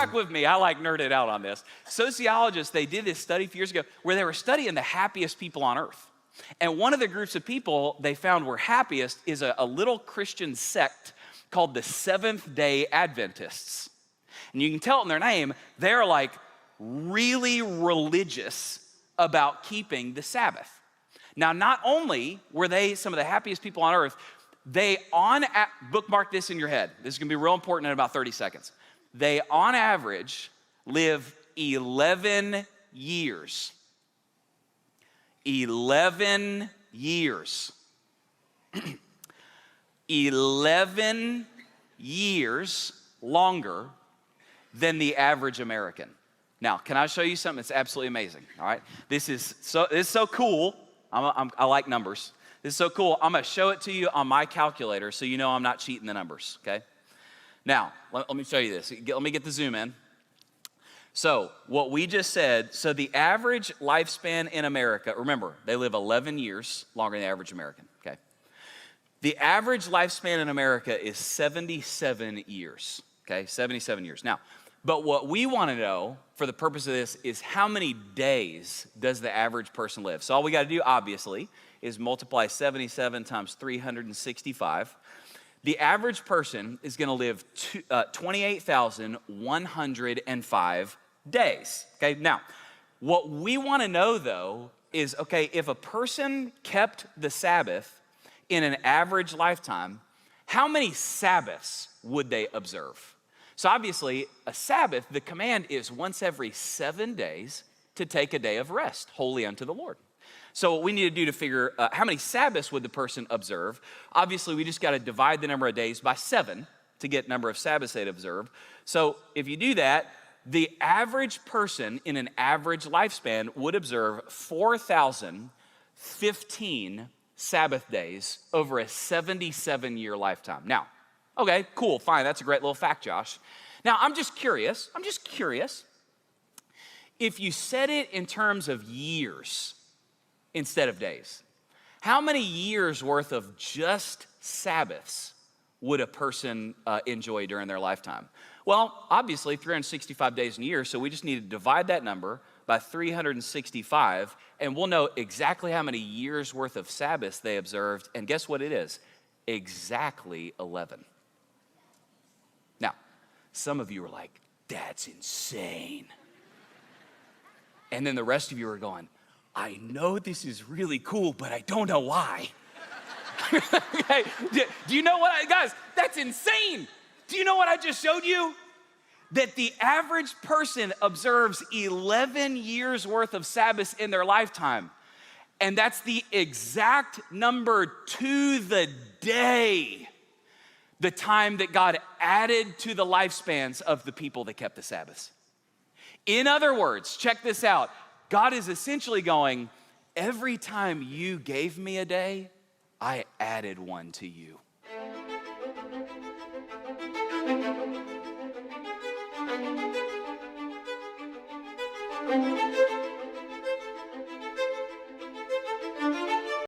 track with me. I like nerded out on this. Sociologists, they did this study a few years ago where they were studying the happiest people on earth. And one of the groups of people they found were happiest is a little Christian sect called the Seventh-day Adventists. And you can tell in their name, they're like really religious about keeping the Sabbath. Now, not only were they some of the happiest people on earth, they bookmark this in your head. This is gonna be real important in about 30 seconds. They, on average, live 11 years. 11 years. 11 years longer than the average American. Now, can I show you something that's absolutely amazing? All right, this is so cool. I like numbers. This is so cool. I'm gonna show it to you on my calculator so you know I'm not cheating the numbers, okay? Now, let me show you this. Let me get the zoom in. So what we just said, so the average lifespan in America, remember, they live 11 years longer than the average American, okay? The average lifespan in America is 77 years, okay? 77 years. Now, but what we wanna know for the purpose of this is how many days does the average person live? So all we gotta do, obviously, is multiply 77 times 365. The average person is gonna live 28,105 days, okay? Now, what we wanna know though is, okay, if a person kept the Sabbath in an average lifetime, how many Sabbaths would they observe? So obviously, a Sabbath, the command is once every 7 days to take a day of rest, holy unto the Lord. So what we need to do to figure how many Sabbaths would the person observe, obviously we just gotta divide the number of days by 7 to get number of Sabbaths they'd observe. So if you do that, the average person in an average lifespan would observe 4,015 Sabbath days over a 77-year lifetime. Now, okay, cool, fine, that's a great little fact, Josh. Now, I'm just curious, if you said it in terms of years instead of days, how many years worth of just Sabbaths would a person enjoy during their lifetime? Well, obviously 365 days in a year, so we just need to divide that number by 365, and we'll know exactly how many years worth of Sabbaths they observed, and guess what it is? Exactly 11. Now, some of you are like, that's insane. And then the rest of you are going, I know this is really cool, but I don't know why. Okay. Do you know what, guys, that's insane. Do you know what I just showed you? That the average person observes 11 years worth of Sabbaths in their lifetime. And that's the exact number to the day, the time that God added to the lifespans of the people that kept the Sabbaths. In other words, check this out. God is essentially going, every time you gave me a day, I added one to you.